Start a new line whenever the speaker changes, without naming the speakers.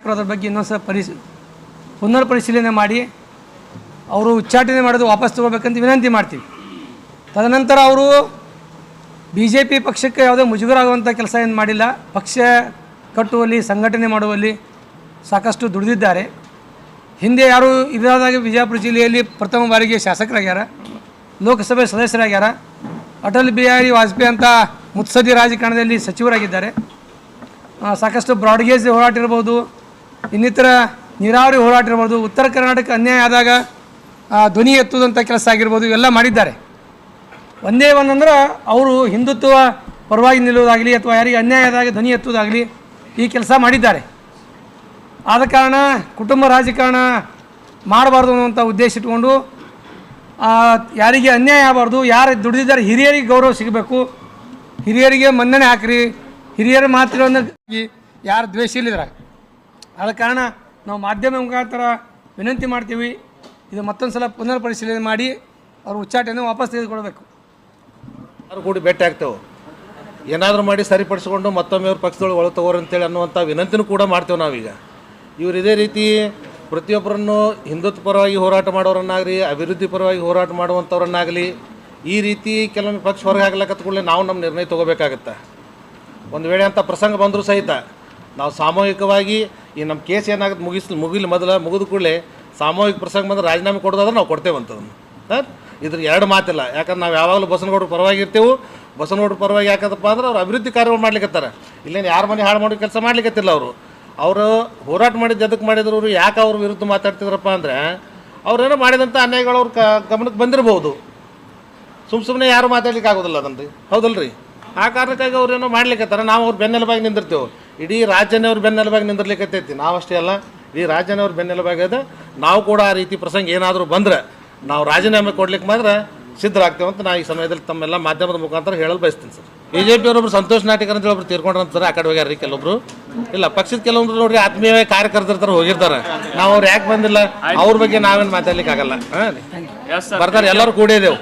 ಶಾಸಕರು ಅದ್ರ ಬಗ್ಗೆ ಇನ್ನೊಂದು ಪುನರ್ ಪರಿಶೀಲನೆ ಮಾಡಿ ಅವರು ಉಚ್ಚಾಟನೆ ಮಾಡೋದು ವಾಪಸ್ ತಗೋಬೇಕಂತ ವಿನಂತಿ ಮಾಡ್ತೀವಿ. ತದನಂತರ ಅವರು BJP ಪಕ್ಷಕ್ಕೆ ಯಾವುದೇ ಮುಜುಗರ ಆಗುವಂಥ ಕೆಲಸ ಏನು ಮಾಡಿಲ್ಲ. ಪಕ್ಷ ಕಟ್ಟುವಲ್ಲಿ ಸಂಘಟನೆ ಮಾಡುವಲ್ಲಿ ಸಾಕಷ್ಟು ದುಡಿದಿದ್ದಾರೆ. ಹಿಂದೆ ಯಾರು ಇದಾದಾಗ ವಿಜಯಪುರ ಜಿಲ್ಲೆಯಲ್ಲಿ ಪ್ರಥಮ ಬಾರಿಗೆ ಶಾಸಕರಾಗ್ಯಾರ, ಲೋಕಸಭೆ ಸದಸ್ಯರಾಗ್ಯಾರ. ಅಟಲ್ ಬಿಹಾರಿ ವಾಜಪೇಯಿ ಅಂತ ಮುತ್ಸದ್ದಿ ರಾಜಕಾರಣದಲ್ಲಿ ಸಚಿವರಾಗಿದ್ದಾರೆ. ಸಾಕಷ್ಟು ಬ್ರಾಡ್ಗೇಜ್ ಹೋರಾಟ ಇರ್ಬೋದು, ಇನ್ನಿತರ ನೀರಾವರಿ ಹೋರಾಟ ಇರ್ಬೋದು, ಉತ್ತರ ಕರ್ನಾಟಕ ಅನ್ಯಾಯ ಆದಾಗ ಧ್ವನಿ ಎತ್ತುವುದಂಥ ಕೆಲಸ ಆಗಿರ್ಬೋದು, ಇವೆಲ್ಲ ಮಾಡಿದ್ದಾರೆ. ಒಂದೇ ಒಂದಂದ್ರೆ ಅವರು ಹಿಂದುತ್ವ ಪರವಾಗಿ ನಿಲ್ಲುವುದಾಗಲಿ ಅಥವಾ ಯಾರಿಗೆ ಅನ್ಯಾಯ ಆದಾಗ ಧ್ವನಿ ಎತ್ತುವುದಾಗಲಿ ಈ ಕೆಲಸ ಮಾಡಿದ್ದಾರೆ. ಆದ ಕಾರಣ ಕುಟುಂಬ ರಾಜಕಾರಣ ಮಾಡಬಾರ್ದು ಅನ್ನುವಂಥ ಉದ್ದೇಶ ಇಟ್ಕೊಂಡು ಯಾರಿಗೆ ಅನ್ಯಾಯ ಆಗಬಾರ್ದು, ಯಾರು ದುಡಿದಿದ್ದಾರೆ ಹಿರಿಯರಿಗೆ ಗೌರವ ಸಿಗಬೇಕು, ಹಿರಿಯರಿಗೆ ಮನ್ನಣೆ ಹಾಕ್ರಿ, ಹಿರಿಯರ ಮಾತುಗಳನ್ನು ಯಾರು ದ್ವೇಷ ಇಲ್ಲಿದ್ದಾರೆ. ಆದ ಕಾರಣ ನಾವು ಮಾಧ್ಯಮ ಮುಖಾಂತರ ವಿನಂತಿ ಮಾಡ್ತೀವಿ, ಇದು ಮತ್ತೊಂದು ಸಲ ಪುನರ್ ಪರಿಶೀಲನೆ ಮಾಡಿ ಅವ್ರ ಉಚ್ಚಾಟನೆ ವಾಪಸ್ ತೆಗೆದುಕೊಳ್ಬೇಕು.
ಅವ್ರು ಕೂಡಿ ಭೇಟಿ ಆಗ್ತೇವೆ, ಏನಾದರೂ ಮಾಡಿ ಸರಿಪಡಿಸ್ಕೊಂಡು ಮತ್ತೊಮ್ಮೆ ಅವ್ರ ಪಕ್ಷದೊಳಗೆ ಒಳಗೆ ತಗೋರಿ ಅಂತೇಳಿ ಅನ್ನುವಂಥ ವಿನಂತಿನೂ ಕೂಡ ಮಾಡ್ತೇವೆ ನಾವೀಗ. ಇವರು ಇದೇ ರೀತಿ ಪ್ರತಿಯೊಬ್ಬರನ್ನು ಹಿಂದುತ್ವ ಪರವಾಗಿ ಹೋರಾಟ ಮಾಡೋರನ್ನಾಗಲಿ, ಅಭಿವೃದ್ಧಿ ಪರವಾಗಿ ಹೋರಾಟ ಮಾಡುವಂಥವ್ರನ್ನಾಗಲಿ ಈ ರೀತಿ ಕೆಲವೊಂದು ಪಕ್ಷ ಹೊರಗೆ ಹಾಕ್ಲಕ್ಕತ್ಕೊಳ್ಳೆ ನಾವು ನಮ್ಮ ನಿರ್ಣಯ ತೊಗೋಬೇಕಾಗತ್ತೆ. ಒಂದು ವೇಳೆ ಅಂಥ ಪ್ರಸಂಗ ಬಂದರೂ ಸಹಿತ ನಾವು ಸಾಮೂಹಿಕವಾಗಿ ಈ ನಮ್ಮ ಕೇಸ್ ಏನಾಗುತ್ತೆ ಮುಗಿದ ಕೂಡಲೇ ಸಾಮೂಹಿಕ ಪ್ರಸಂಗ ಬಂದ್ರೆ ರಾಜೀನಾಮೆ ಕೊಡೋದಾದ್ರೆ ನಾವು ಕೊಡ್ತೇವಂಥದನ್ನು. ಇದ್ರ ಎರಡು ಮಾತಿಲ್ಲ. ಯಾಕಂದ್ರೆ ನಾವು ಯಾವಾಗಲೂ ಬಸವನಗೌಡರ ಪರವಾಗಿ ಇರ್ತೇವೆ. ಬಸವನಗೌಡರ ಪರವಾಗಿ ಯಾಕಂದಪ್ಪ ಅಂದ್ರೆ ಅವ್ರು ಅಭಿವೃದ್ಧಿ ಕಾರ್ಯಗಳು ಮಾಡ್ಲಿಕ್ಕತ್ತಾರೆ. ಇಲ್ಲೇನು ಯಾರ ಮನೆ ಹಾಳು ಮಾಡೋ ಕೆಲಸ ಮಾಡ್ಲಿಕ್ಕತ್ತಿಲ್ಲ. ಅವರು ಹೋರಾಟ ಮಾಡಿದ್ದು ಎದಕ್ಕೆ ಮಾಡಿದ್ರು, ಅವರು ಯಾಕೆ ಅವ್ರ ವಿರುದ್ಧ ಮಾತಾಡ್ತಿದ್ರಪ್ಪ ಅಂದರೆ ಅವ್ರೇನೋ ಮಾಡಿದಂಥ ಅನ್ಯಾಯಗಳು ಅವ್ರ ಗಮನಕ್ಕೆ ಬಂದಿರಬಹುದು. ಸುಮ್ಮನೆ ಯಾರು ಮಾತಾಡ್ಲಿಕ್ಕೆ ಆಗೋದಿಲ್ಲ ಅದನ್ನು ರೀ, ಹೌದಲ್ರಿ? ಆ ಕಾರಣಕ್ಕಾಗಿ ಅವ್ರೇನೋ ಮಾಡ್ಲಿಕ್ಕತ್ತಾರೆ. ನಾವು ಅವ್ರ ಬೆನ್ನೆಲುಬಾಗಿ ನಿಂದಿರ್ತೇವೆ. ಇಡೀ ರಾಜ್ಯನೇ ಅವ್ರ ಬೆನ್ನೆಲುಬಾಗಿ ನಿಂದಿರ್ಲಿಕ್ಕತ್ತೈತಿ. ನಾವಷ್ಟೇ ಅಲ್ಲ, ಇಡೀ ರಾಜ್ಯನೇ ಅವ್ರ ಬೆನ್ನೆಲುಬಾಗಿ ಅದ. ನಾವು ಕೂಡ ಆ ರೀತಿ ಪ್ರಸಂಗ ಏನಾದರೂ ಬಂದರೆ ನಾವು ರಾಜೀನಾಮೆ ಕೊಡ್ಲಿಕ್ಕೆ ಮಾತ್ರ ಸಿದ್ಧರಾಗ್ತೇವೆ ಅಂತ ನಾ ಈ ಸಮಯದಲ್ಲಿ ತಮ್ಮೆಲ್ಲ ಮಾಧ್ಯಮದ ಮುಖಾಂತರ ಹೇಳಲು ಬಯಸ್ತೀನಿ ಸರ್. BJP ಅವರೊಬ್ರು ಸಂತೋಷ್ ನಾಟಿಕರ್ ಅಂತ ಒಬ್ರು ತೀರ್ಕೊಂಡ್ರಂತಾರೆ, ಆ ಕಡೆ ಹೋಗ್ಯಾರ ರೀ. ಕೆಲವೊಬ್ರು ಇಲ್ಲ, ಪಕ್ಷದ ಕೆಲವೊಬ್ರು ನೋಡ್ರಿ ಆತ್ಮೀಯ ಕಾರ್ಯಕರ್ತರು ಹೋಗಿರ್ತಾರೆ. ನಾವು ಅವ್ರು ಯಾಕೆ ಬಂದಿಲ್ಲ ಅವ್ರ ಬಗ್ಗೆ ನಾವೇನು ಮಾತಾಡ್ಲಿಕ್ಕೆ ಆಗಲ್ಲ. ಬರ್ತಾರೆ, ಎಲ್ಲರೂ ಕೂಡಿದ್ದೇವೆ.